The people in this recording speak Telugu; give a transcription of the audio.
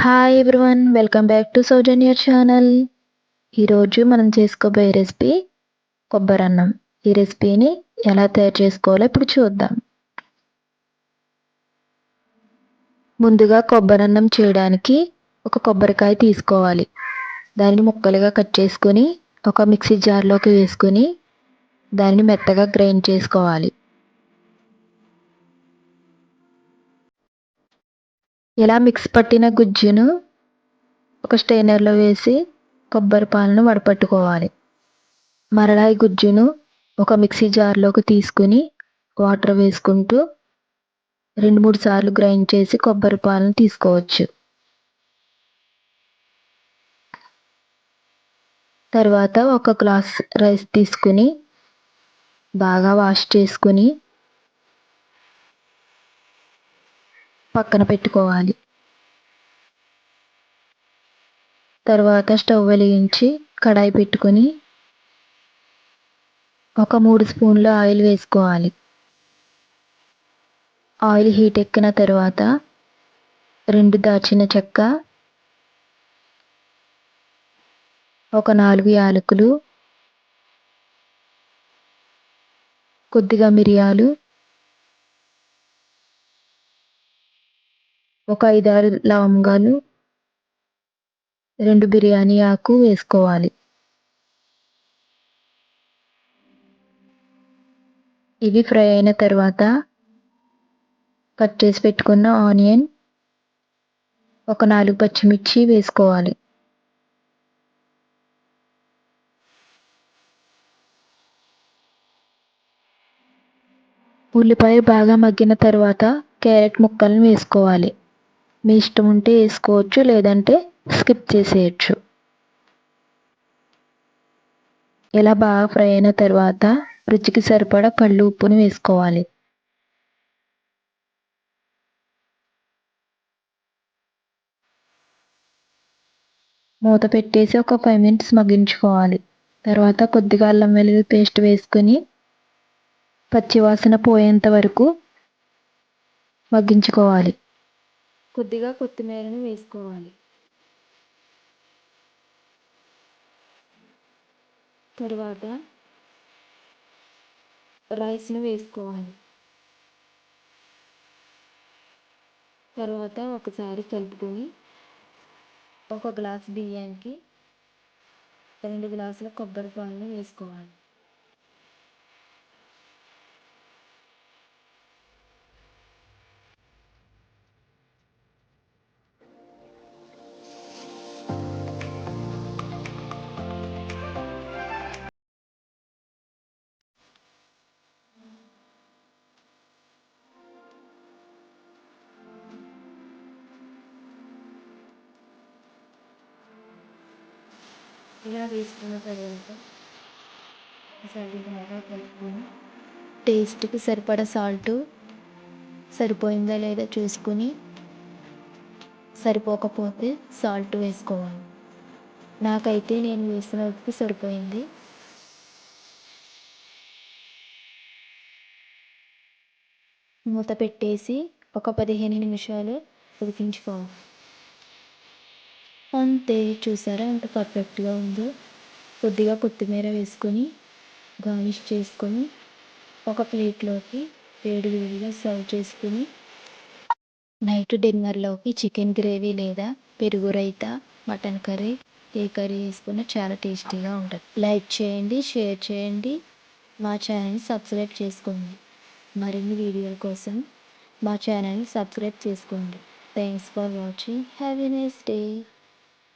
Hi everyone, welcome back to Soujanya channel. ఈరోజు మనం చేసుకోబోయే రెసిపీ కొబ్బరన్నం. ఈ రెసిపీని ఎలా తయారు చేసుకోవాలో ఇప్పుడు చూద్దాం. ముందుగా కొబ్బరన్నం చేయడానికి ఒక కొబ్బరికాయ తీసుకోవాలి. దానిని ముక్కలుగా కట్ చేసుకొని ఒక మిక్సీ జార్లోకి వేసుకొని దానిని మెత్తగా గ్రైండ్ చేసుకోవాలి. ఇలా మిక్స్ పట్టిన గుజ్జును ఒక స్ట్రైనర్లో వేసి కొబ్బరి పాలను వడపట్టుకోవాలి. మరలా ఈ గుజ్జును ఒక మిక్సీ జార్లోకి తీసుకుని వాటర్ వేసుకుంటూ 2-3 సార్లు గ్రైండ్ చేసి కొబ్బరి పాలను తీసుకోవచ్చు. తర్వాత ఒక గ్లాస్ రైస్ తీసుకుని బాగా వాష్ చేసుకుని పక్కన పెట్టుకోవాలి. తర్వాత స్టవ్ వెలిగించి కడాయి పెట్టుకొని ఒక 3 స్పూన్ల ఆయిల్ వేసుకోవాలి. ఆయిల్ హీట్ ఎక్కిన తర్వాత 2 దాల్చిన చెక్క, ఒక 4 యాలకులు, కొద్దిగా మిరియాలు, ఒక 5-6 లవంగాలు, 2 బిర్యానీ ఆకు వేసుకోవాలి. ఇవి ఫ్రై అయిన తర్వాత కట్ చేసి పెట్టుకున్న ఆనియన్, ఒక 4 పచ్చిమిర్చి వేసుకోవాలి. ఉల్లిపాయ బాగా మగ్గిన తర్వాత క్యారెట్ ముక్కలను వేసుకోవాలి. మీ ఇష్టం ఉంటే వేసుకోవచ్చు, లేదంటే స్కిప్ చేసేయచ్చు. ఇలా బాగా ఫ్రై అయిన తర్వాత రుచికి సరిపడా కళ్ళు ఉప్పుని వేసుకోవాలి. మూత పెట్టేసి ఒక 5 మినిట్స్ మగ్గించుకోవాలి. తర్వాత కొద్దిగా అల్లం వెల్లుల్లి పేస్ట్ వేసుకొని పచ్చివాసన పోయేంత వరకు మగ్గించుకోవాలి. కొద్దిగా కొత్తిమీరను వేసుకోవాలి. తర్వాత రైస్ని వేసుకోవాలి. తర్వాత ఒకసారి కలుపుకొని ఒక గ్లాస్ బియ్యానికి 2 గ్లాసుల కొబ్బరి పాలను వేసుకోవాలి. ఇలా వేసుకున్న తర్వాత ఒకసారి బాగా కలుపుకొని టేస్ట్కి సరిపడా సాల్ట్ సరిపోయిందా లేదా చూసుకుని సరిపోకపోతే సాల్ట్ వేసుకోవాలి. నాకైతే నేను వేసిన ఉప్పు సరిపోయింది. మూత పెట్టేసి ఒక 15 నిమిషాలు ఉడికించుకోవాలి. అంతే, చూసారా ఎంత పర్ఫెక్ట్గా ఉందో. కొద్దిగా కొత్తిమీర వేసుకొని గార్నిష్ చేసుకొని ఒక ప్లేట్లోకి వేడివేడిగా సర్వ్ చేసుకుని నైట్ డిన్నర్లోకి చికెన్ గ్రేవీ లేదా పెరుగు రైతా, మటన్ కర్రీ, ఏ కర్రీ వేసుకున్నా చాలా టేస్టీగా ఉంటుంది. లైక్ చేయండి, షేర్ చేయండి, మా ఛానల్ని సబ్స్క్రైబ్ చేసుకోండి. మరిన్ని వీడియోల కోసం మా ఛానల్ని సబ్స్క్రైబ్ చేసుకోండి. Thanks for watching. Have a nice day.